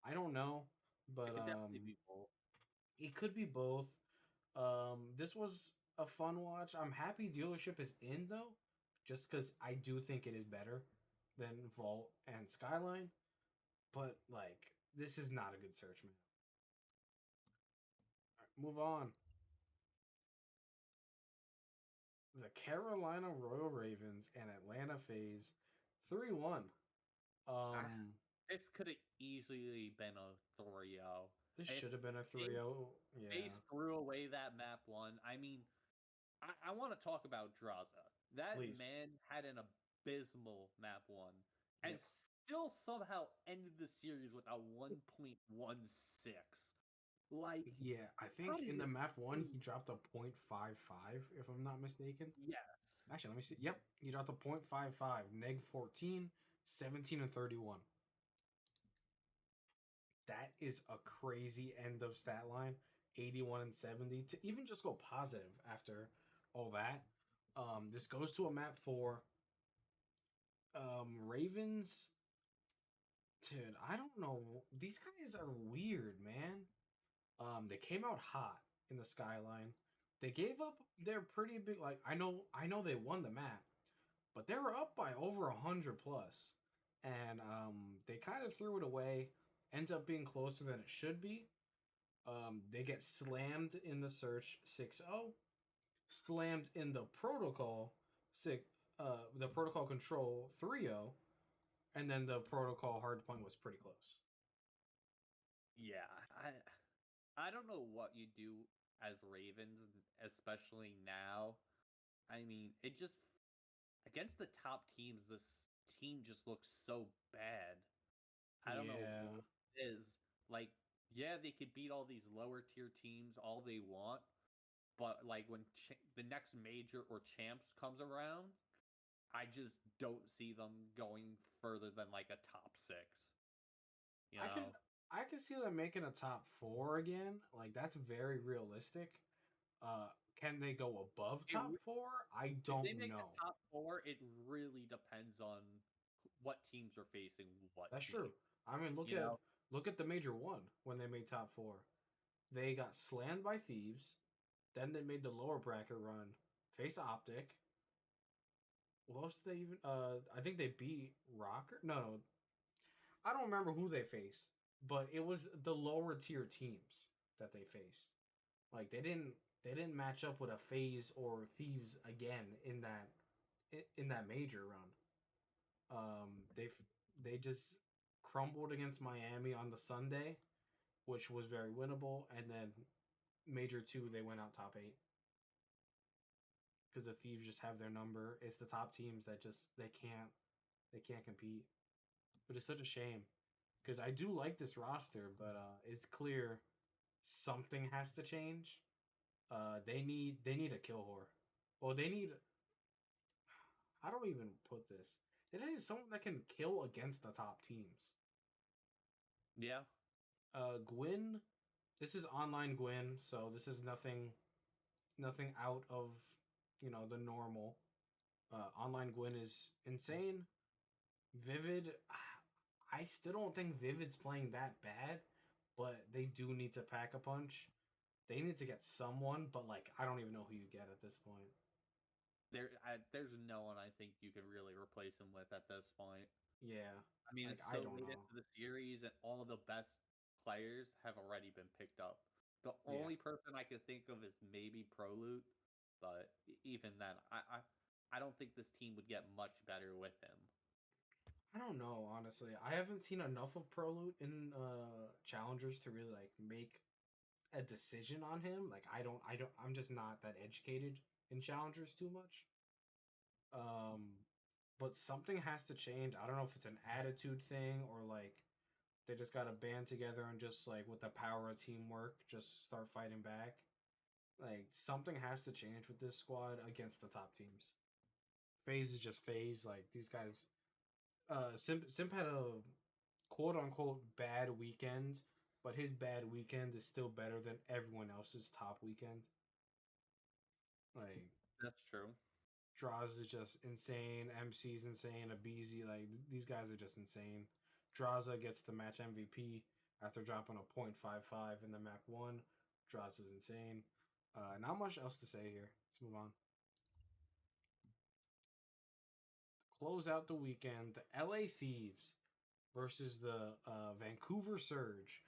Speaker 2: I don't know,
Speaker 1: It
Speaker 2: but
Speaker 1: could definitely be both.
Speaker 2: it could be both. This was a fun watch. I'm happy dealership is in though, just because I do think it is better than Vault and Skyline. But like, this is not a good search map. All right, move on. The Carolina Royal Ravens and Atlanta FaZe 3-1.
Speaker 1: I,
Speaker 2: Um,
Speaker 1: this could have easily been a 3-0.
Speaker 2: this
Speaker 1: If
Speaker 2: should have been a
Speaker 1: they
Speaker 2: 3-0.
Speaker 1: they
Speaker 2: Yeah,
Speaker 1: threw away that map one, I mean, I want to talk about Draza. That
Speaker 2: please.
Speaker 1: man had an abysmal map one and
Speaker 2: Yep.
Speaker 1: still somehow ended the series with a 1.16. Like,
Speaker 2: Yeah, I
Speaker 1: how
Speaker 2: think
Speaker 1: does
Speaker 2: in the
Speaker 1: it
Speaker 2: map one
Speaker 1: do?
Speaker 2: he dropped a .55 if I'm not mistaken.
Speaker 1: Yes.
Speaker 2: Actually, let me see. Yep, he dropped a .55, neg 14, 17, and 31. That is a crazy end of stat line. 81 and 70 to even just go positive after all that. This goes to a map for Ravens. Dude, I don't know. These guys are weird, man. They came out hot in the skyline. They gave up their pretty big I know they won the map, but they were up by over 100 plus. And they kind of threw it away. Ends up being closer than it should be. They get slammed in the search 6-0, slammed in the protocol 6 the protocol control 3-0, and then the protocol hardpoint was pretty close.
Speaker 1: Yeah. I don't know what you do as Ravens, especially now. I mean, it just against the top teams, this team just looks so bad. I don't know
Speaker 2: Yeah.
Speaker 1: what it is. Like, yeah, they could beat all these lower tier teams all they want, but like when the next major or champs comes around, I just don't see them going further than like a top six. You
Speaker 2: I can
Speaker 1: know,
Speaker 2: I can see them making a top 4 again. Like that's very realistic. Can they go above
Speaker 1: it,
Speaker 2: top 4? I
Speaker 1: if
Speaker 2: don't
Speaker 1: they make
Speaker 2: know.
Speaker 1: a top four, it really depends on what teams are facing what
Speaker 2: That's
Speaker 1: team.
Speaker 2: true. I mean, look
Speaker 1: You
Speaker 2: at
Speaker 1: know,
Speaker 2: look at the major one when they made top 4. They got slammed by Thieves. Then they made the lower bracket run. Face Optic. What else did they even? I think they beat Rocker. No, I don't remember who they faced, but it was the lower tier teams that they faced. Like they didn't match up with a FaZe or Thieves again in that major run. They just crumbled against Miami on the Sunday, which was very winnable, and then Major 2 they went out top 8 because the Thieves just have their number. It's the top teams that just they can't compete, but it's such a shame because I do like this roster, but it's clear something has to change. They need a kill whore. Well, they need how do I even put this? It is someone that can kill against the top teams.
Speaker 1: Yeah.
Speaker 2: Gwyn, this is online Gwyn, so this is nothing out of the normal. Online Gwyn is insane. Vivid, I still don't think Vivid's playing that bad, but they do need to pack a punch. They need to get someone, but like I don't even know who you get at this point.
Speaker 1: There's no one I think you can really replace him with at this point.
Speaker 2: Yeah,
Speaker 1: I mean,
Speaker 2: like
Speaker 1: it's
Speaker 2: I
Speaker 1: so
Speaker 2: don't
Speaker 1: late
Speaker 2: know.
Speaker 1: into the series, and all of the best players have already been picked up. The
Speaker 2: Yeah,
Speaker 1: only person I could think of is maybe Prolute, but even then, I don't think this team would get much better with him.
Speaker 2: I don't know honestly. I haven't seen enough of Prolute in challengers to really like make a decision on him. Like I'm just not that educated in challengers too much. Um, but something has to change. I don't know if it's an attitude thing or like they just got to band together and just like with the power of teamwork, just start fighting back. Like something has to change with this squad against the top teams. FaZe is just FaZe. Like these guys, Simp had a quote unquote bad weekend, but his bad weekend is still better than everyone else's top weekend. Like
Speaker 1: That's true.
Speaker 2: Draws is just insane. MC's insane. Abizi, like these guys are just insane. Draza gets the match MVP after dropping a .55 in the map one. Draza is insane. Not much else to say here. Let's move on. Close out the weekend. The LA Thieves versus the Vancouver Surge.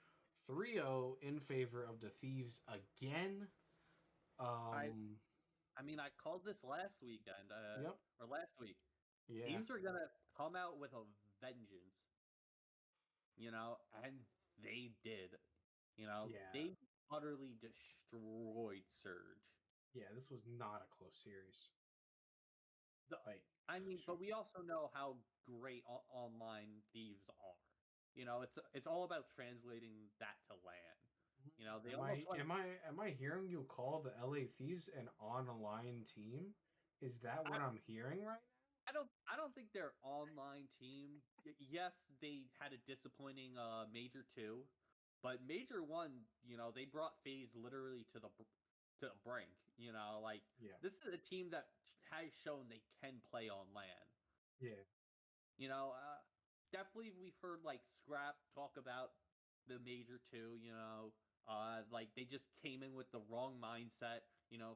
Speaker 2: 3-0 in favor of the Thieves again.
Speaker 1: I
Speaker 2: Um,
Speaker 1: I mean, I called this last weekend,
Speaker 2: yep.
Speaker 1: or last week.
Speaker 2: Yeah.
Speaker 1: Thieves are gonna come out with a vengeance, and they did.
Speaker 2: Yeah.
Speaker 1: They utterly destroyed Surge.
Speaker 2: Yeah. This was not a close series.
Speaker 1: The,
Speaker 2: Like,
Speaker 1: I mean, but we also know how great online thieves are. It's all about translating that to land. They
Speaker 2: am
Speaker 1: almost
Speaker 2: I
Speaker 1: went.
Speaker 2: am I am I hearing you call the LA Thieves an online team? Is that
Speaker 1: I,
Speaker 2: what I'm hearing right
Speaker 1: I don't think their online team. Yes, they had a disappointing major two, but major one, they brought FaZe literally to the brink. Like
Speaker 2: now? Yeah.
Speaker 1: this is a team that has shown they can play on land.
Speaker 2: Yeah.
Speaker 1: You know, uh, Definitely we've heard like Scrap talk about the major two. Like they just came in with the wrong mindset.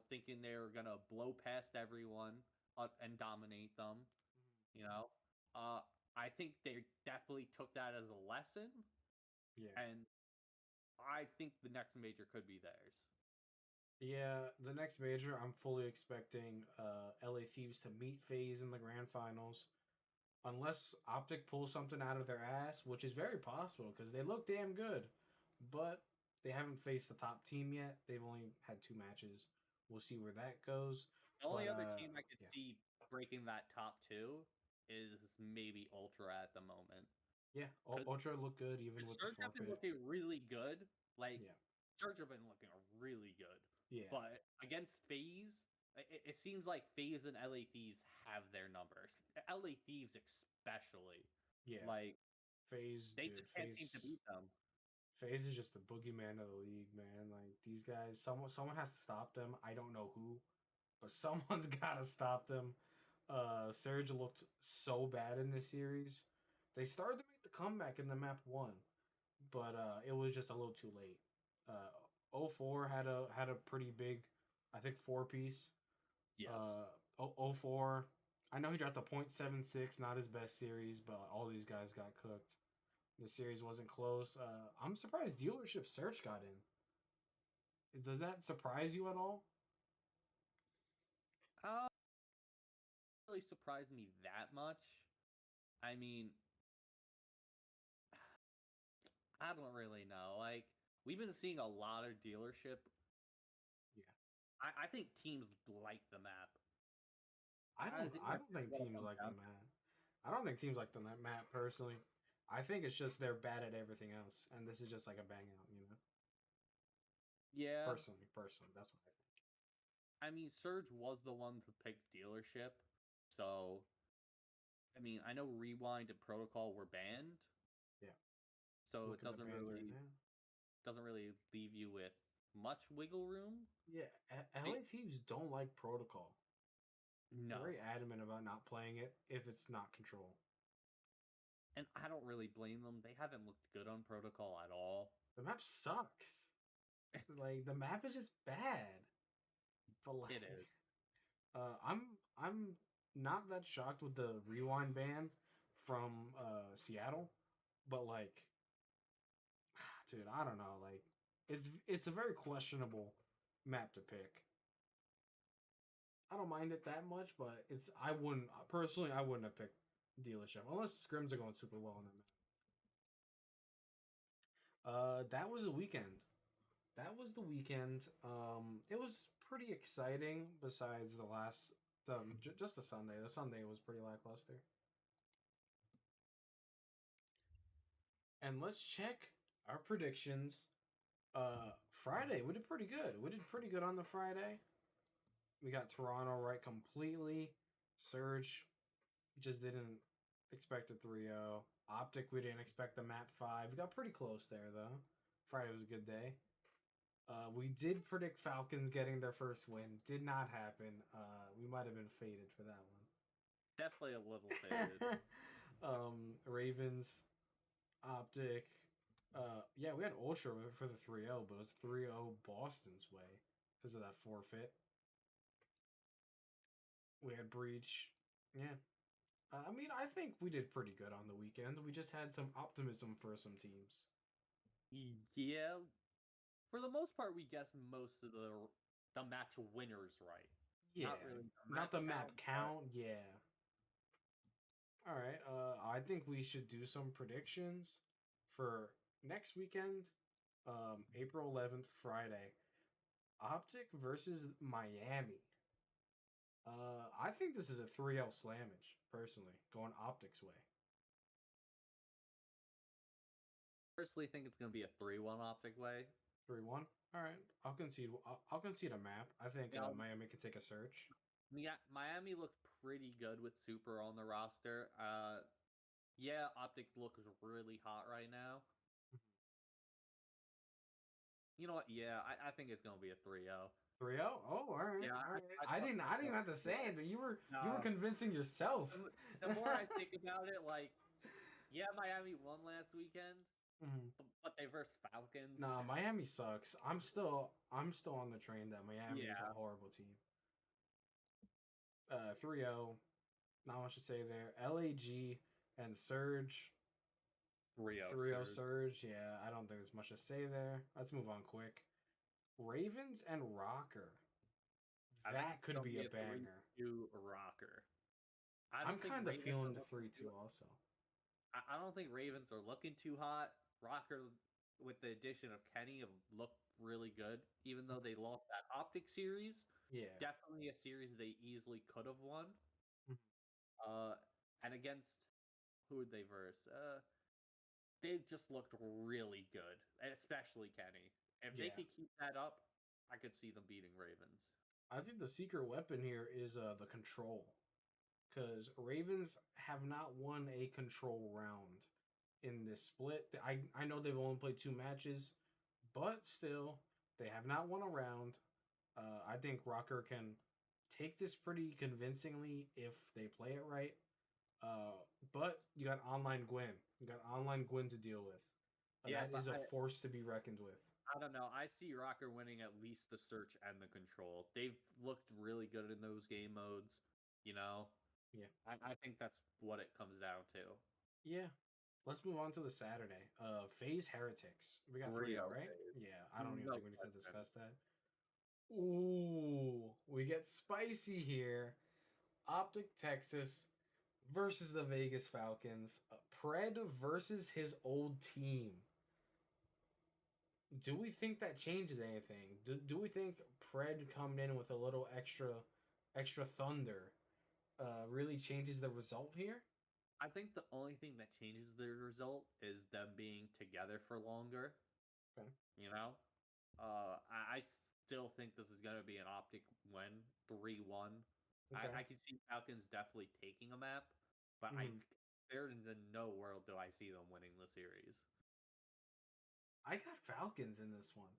Speaker 1: Thinking they were gonna blow past everyone and dominate them. You know, I think they definitely took that as a lesson,
Speaker 2: Yeah.
Speaker 1: and I think the next major could be theirs.
Speaker 2: Yeah, the next major, I'm fully expecting LA Thieves to meet FaZe in the grand finals. Unless Optic pulls something out of their ass, which is very possible because they look damn good. But they haven't faced the top team yet. They've only had 2 matches. We'll see where that goes.
Speaker 1: The only
Speaker 2: But
Speaker 1: other team I could
Speaker 2: yeah.
Speaker 1: see breaking that top two is maybe Ultra at the moment.
Speaker 2: Yeah,
Speaker 1: Because
Speaker 2: Ultra looked good even with the
Speaker 1: Surge have been
Speaker 2: forfeit.
Speaker 1: looking really good. Like
Speaker 2: Yeah.
Speaker 1: Surge have been looking really good,
Speaker 2: Yeah.
Speaker 1: but against FaZe, it seems like FaZe and LA Thieves have their numbers. LA Thieves especially,
Speaker 2: Yeah.
Speaker 1: like
Speaker 2: FaZe,
Speaker 1: they
Speaker 2: dude.
Speaker 1: just can't seem to beat them.
Speaker 2: FaZe is just the boogeyman of the league, man. Like these guys, someone has to stop them. I don't know who, but someone's gotta stop them. Surge looked so bad in this series. They started to make the comeback in the map one, but it was just a little too late. O4 had a pretty big, I think 4 piece.
Speaker 1: Yes.
Speaker 2: O4. I know he dropped a .76, not his best series, but all these guys got cooked. The series wasn't close. I'm surprised Dealership Search got in. Does that surprise you at all?
Speaker 1: Uh, really surprised me that much. I mean, I don't really know. Like we've been seeing a lot of dealership.
Speaker 2: Yeah.
Speaker 1: I think teams like the map.
Speaker 2: I
Speaker 1: I
Speaker 2: don't
Speaker 1: think
Speaker 2: I
Speaker 1: that's
Speaker 2: don't
Speaker 1: just
Speaker 2: think
Speaker 1: what it
Speaker 2: teams
Speaker 1: comes
Speaker 2: like the
Speaker 1: down to.
Speaker 2: map. I don't think teams like the map personally. I think it's just they're bad at everything else, and this is just like a bang out.
Speaker 1: Yeah,
Speaker 2: Personally, that's what I think.
Speaker 1: I mean, Surge was the one to pick dealership, So, I mean, I know Rewind and Protocol were banned.
Speaker 2: Yeah.
Speaker 1: So
Speaker 2: Look
Speaker 1: it
Speaker 2: at the bands right now.
Speaker 1: doesn't really leave you with much wiggle room.
Speaker 2: Yeah, LA Thieves don't like Protocol.
Speaker 1: No.
Speaker 2: They're very adamant about not playing it if it's not Control.
Speaker 1: And I don't really blame them. They haven't looked good on Protocol at all.
Speaker 2: The map sucks. Like the map is just bad. But like,
Speaker 1: It is.
Speaker 2: I'm not that shocked with the Rewind ban from Seattle, but like, dude, I don't know. Like, it's a very questionable map to pick. I don't mind it that much, but I wouldn't personally. I wouldn't have picked Dealership unless scrims are going super well on that map. That was the weekend. That was the weekend. It was pretty exciting. Besides just the Sunday. The Sunday was pretty lackluster. And let's check our predictions. Friday we did pretty good. We did pretty good on the Friday. We got Toronto right completely. Surge just didn't expect a 3-0. Optic, we didn't expect the map 5. We got pretty close there, though. Friday was a good day. We did predict Falcons getting their first win. Did not happen. We might have been faded for that one.
Speaker 1: Definitely a little faded.
Speaker 2: Ravens, Optic. Yeah, we had Ultra for the 3-0, but it was 3-0 Boston's way because of that forfeit. We had Breach. Yeah. I mean, I think we did pretty good on the weekend. We just had some optimism for some teams.
Speaker 1: Yeah. For the most part, we guessed most of the match winners right.
Speaker 2: Yeah.
Speaker 1: Not
Speaker 2: the map count. Yeah. All right. I think we should do some predictions for next weekend. April 11th, Friday. Optic versus Miami. I think this is a 3-0 slammage, personally, going Optic's way.
Speaker 1: Personally think it's going to be a 3-1 Optic way.
Speaker 2: 3-1? All right. I'll concede a map. I think Miami can take a search.
Speaker 1: Yeah, Miami looked pretty good with Super on the roster. Yeah, Optic looks really hot right now. You know what? Yeah, I think it's going to be a 3-0.
Speaker 2: 3-0? Oh, all right.
Speaker 1: Yeah,
Speaker 2: all right. I didn't even have to say it. You were convincing yourself.
Speaker 1: The more I think about it, like, yeah, Miami won last weekend, but they versed Falcons.
Speaker 2: Nah, Miami sucks. I'm still on the train that Miami is a horrible team. 3-0. Not much to say there. LAG and Surge. 3-0 Surge. Yeah, I don't think there's much to say there. Let's move on quick. Ravens and Rocker. That could be a banger.
Speaker 1: 3-2 Rocker.
Speaker 2: I'm kind of feeling the 3-2 also.
Speaker 1: I don't think Ravens are looking too hot. Rocker, with the addition of Kenny, have looked really good, even though they lost that Optic series.
Speaker 2: Yeah.
Speaker 1: Definitely a series they easily could have won. And against who would they verse? They just looked really good, especially Kenny. If they could keep that up, I could see them beating Ravens.
Speaker 2: I think the secret weapon here is the control, because Ravens have not won a control round in this split. I know they've only played 2 matches, but still, they have not won a round. I think Rocker can take this pretty convincingly if they play it right. But you got online Gwyn. You got online Gwyn to deal with. That is a force to be reckoned with.
Speaker 1: I don't know. I see Rocker winning at least the search and the control. They've looked really good in those game modes, you know?
Speaker 2: Yeah.
Speaker 1: I think that's what it comes down to.
Speaker 2: Yeah. Let's move on to the Saturday. FaZe Heretics. We got 3-0, right? Yeah, I don't even think we need to discuss that. Ooh, we get spicy here. Optic Texas versus the Vegas Falcons. Pred versus his old team. Do we think that changes anything? Do we think Pred coming in with a little extra thunder really changes the result here?
Speaker 1: I think the only thing that changes the result is them being together for longer.
Speaker 2: Okay.
Speaker 1: You know? I still think this is going to be an Optic win, 3-1.
Speaker 2: Okay.
Speaker 1: I can see Falcons definitely taking a map, but
Speaker 2: Mhm.
Speaker 1: there's in no world do I see them winning the series.
Speaker 2: I got Falcons in this one.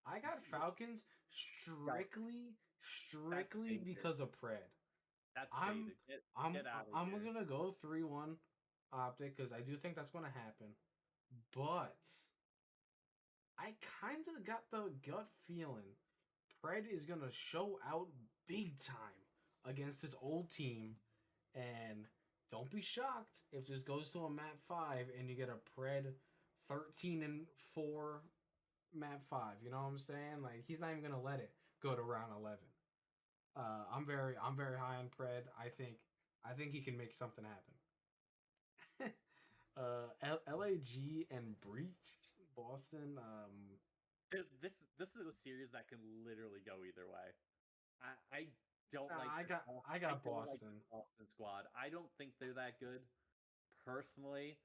Speaker 2: I got
Speaker 1: Yeah,
Speaker 2: Falcons
Speaker 1: no, that's
Speaker 2: strictly
Speaker 1: faded.
Speaker 2: because of Pred.
Speaker 1: That's
Speaker 2: I'm
Speaker 1: faded. Get out of
Speaker 2: I'm
Speaker 1: here.
Speaker 2: gonna go 3-1 Optic because I do think that's gonna happen. But I kind of got the gut feeling Pred is gonna show out big time against his old team, and don't be shocked if this goes to a map 5 and you get a Pred 13-4 map 5. You know what I'm saying? Like he's not even gonna let it go to round 11. I'm very high on Pred. I think he can make something happen. LAG and Breach Boston.
Speaker 1: This is a series that can literally go either way. I don't like
Speaker 2: I
Speaker 1: this.
Speaker 2: got I
Speaker 1: I
Speaker 2: got
Speaker 1: don't like
Speaker 2: Boston.
Speaker 1: this Boston squad. I don't think they're that good personally.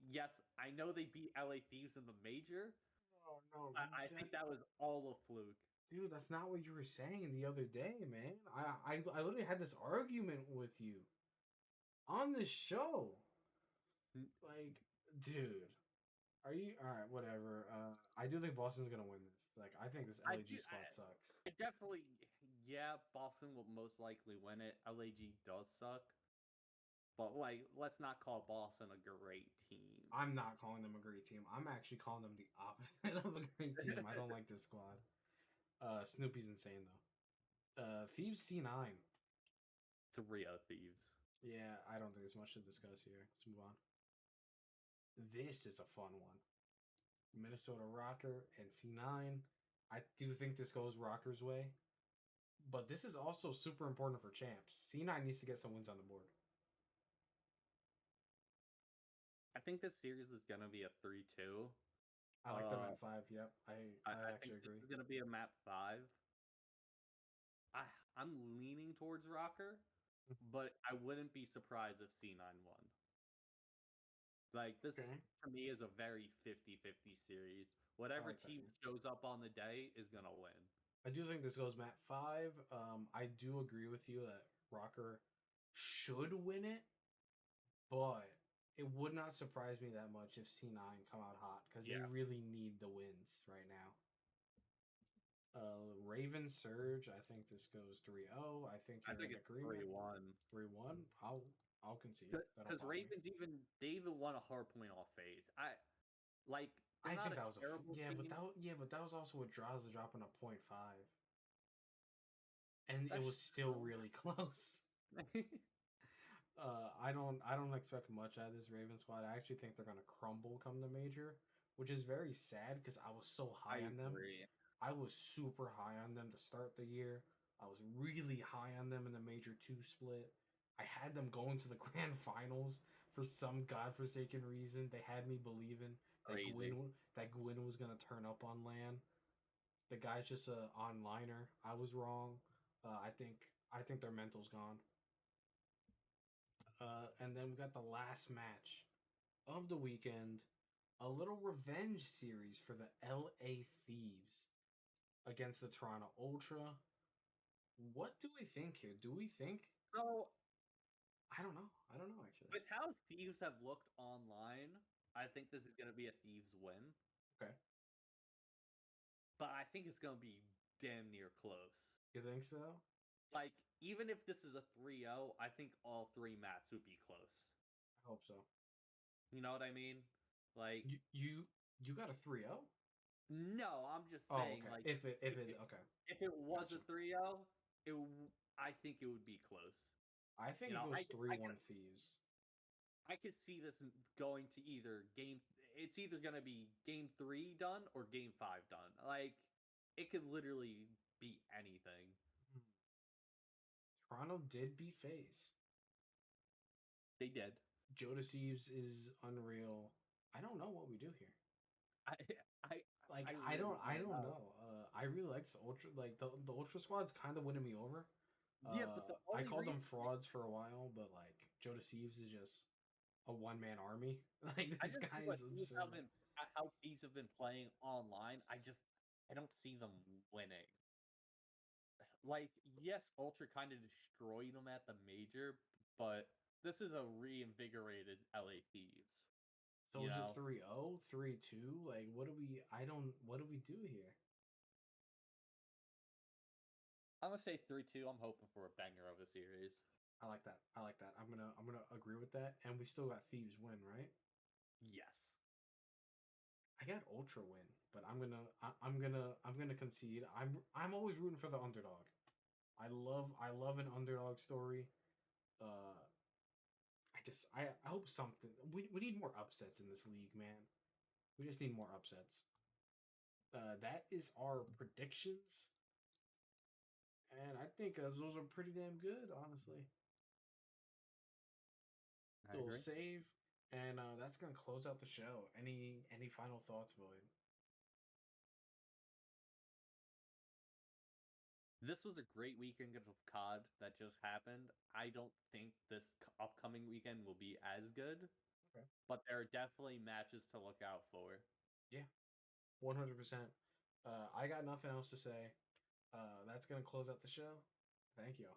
Speaker 1: Yes, I know they beat LA Thieves in the major,
Speaker 2: Oh no,
Speaker 1: but I think that was all a fluke.
Speaker 2: dude, that's not what you were saying the other day, man. I literally had this argument with you on the show. Like, dude, are you all right? Whatever. I do think Boston's gonna win this. Like, I think this
Speaker 1: I
Speaker 2: LAG
Speaker 1: do.
Speaker 2: squad sucks.
Speaker 1: I definitely. Yeah, Boston will most likely win it. LAG does suck, but like, let's not call Boston a great team.
Speaker 2: I'm not calling them a great team. I'm actually calling them the opposite of a great team. I don't like this squad. Snoopy's insane though. Thieves C9.
Speaker 1: 3-0 Thieves.
Speaker 2: Yeah, I don't think there's much to discuss here. Let's move on. This is a fun one. Minnesota Rocker and C9. I do think this goes Rocker's way, but this is also super important for champs. C9 needs to get some wins on the board.
Speaker 1: I think this series is gonna be a 3-2.
Speaker 2: I like them at 5. Yep, I
Speaker 1: I think
Speaker 2: actually
Speaker 1: this
Speaker 2: agree.
Speaker 1: is gonna be a map 5. I I'm leaning towards Rocker, but I wouldn't be surprised if C9 won. Like this
Speaker 2: Okay,
Speaker 1: for me is a very 50-50 series.
Speaker 2: I
Speaker 1: Whatever
Speaker 2: like that.
Speaker 1: team shows up on the day is gonna win.
Speaker 2: I do think this goes map 5. I do agree with you that Rocker should win it, but it would not surprise me that much if C9 come out hot because they
Speaker 1: Yeah.
Speaker 2: really need the wins right now. Raven Surge, I think this goes 3-0. I think
Speaker 1: I
Speaker 2: you're
Speaker 1: think
Speaker 2: in
Speaker 1: it's
Speaker 2: agreement.
Speaker 1: 3-1.
Speaker 2: 3-1. I'll concede. That'll
Speaker 1: Because
Speaker 2: bother me.
Speaker 1: Ravens they even won a hard point off phase. I like they're
Speaker 2: I
Speaker 1: not
Speaker 2: think
Speaker 1: a
Speaker 2: that was
Speaker 1: terrible team.
Speaker 2: but that was also with Draza dropping a point 5, and it
Speaker 1: That's
Speaker 2: was still really close.
Speaker 1: true.
Speaker 2: I don't expect much out of this Raven squad. I actually think they're gonna crumble come the major, which is very sad because I was so
Speaker 1: I
Speaker 2: high on them.
Speaker 1: agree.
Speaker 2: I was super high on them to start the year. I was really high on them in the major 2 split. I had them going to the grand finals for some godforsaken reason. They had me believing that
Speaker 1: Crazy.
Speaker 2: Gwyn was gonna turn up on LAN. The guy's just a onliner. I was wrong. I think their mental's gone. And then we got the last match of the weekend, a little revenge series for the LA Thieves against the Toronto Ultra. What do we think here? Do we think?
Speaker 1: So
Speaker 2: I don't know. I don't know actually.
Speaker 1: with how Thieves have looked online, I think this is gonna be a Thieves win.
Speaker 2: Okay,
Speaker 1: But I think it's gonna be damn near close.
Speaker 2: you think so?
Speaker 1: Like, even if this is a 3-0, I think all 3 maps would be close.
Speaker 2: I hope so.
Speaker 1: You know what I mean? Like,
Speaker 2: You got a 3-0?
Speaker 1: no, I'm just
Speaker 2: Oh,
Speaker 1: saying,
Speaker 2: okay.
Speaker 1: like,
Speaker 2: If it okay,
Speaker 1: if it was
Speaker 2: gotcha.
Speaker 1: a 3-0, I think it would be close.
Speaker 2: I think
Speaker 1: You
Speaker 2: it
Speaker 1: know,
Speaker 2: goes 3-1 Thieves.
Speaker 1: I could see this going to either game. It's either gonna be game 3 done or game 5 done. Like, it could literally be anything.
Speaker 2: Hmm. Toronto did beat FaZe.
Speaker 1: They did.
Speaker 2: Joe Deceives is unreal. I don't know what we do here.
Speaker 1: I I
Speaker 2: Like
Speaker 1: I really
Speaker 2: I
Speaker 1: don't
Speaker 2: don't
Speaker 1: know.
Speaker 2: know. I really like this ultra. Like the ultra squad's kind of winning me over.
Speaker 1: Yeah, but the
Speaker 2: I
Speaker 1: only
Speaker 2: called them
Speaker 1: reason
Speaker 2: frauds for a while, but like Joe Deceives is just a 1-man army. Like
Speaker 1: I
Speaker 2: this
Speaker 1: just
Speaker 2: guy
Speaker 1: what
Speaker 2: is
Speaker 1: Thieves
Speaker 2: absurd.
Speaker 1: how Thieves have been playing online. I don't see them winning. like, yes, Ultra kind of destroyed them at the major, but this is a reinvigorated LA Thieves.
Speaker 2: So is it 3-0, 3-2? Like, what do we? What do we do here?
Speaker 1: I'm gonna say 3-2. I'm hoping for a banger of a series.
Speaker 2: I like that. I like that. I'm gonna agree with that. And we still got Thieves win, right?
Speaker 1: Yes.
Speaker 2: I got Ultra win, but I'm gonna concede. I'm always rooting for the underdog. I love an underdog story. I hope something. We need more upsets in this league, man. We just need more upsets. That is our predictions, and I think those are pretty damn good, honestly.
Speaker 1: I
Speaker 2: So we'll
Speaker 1: agree.
Speaker 2: save, and that's gonna close out the show. Any final thoughts, Void?
Speaker 1: This was a great weekend of COD that just happened. I don't think this upcoming weekend will be as good,
Speaker 2: Okay.
Speaker 1: but there are definitely matches to look out for.
Speaker 2: Yeah, 100%. I got nothing else to say. That's gonna close out the show. Thank you.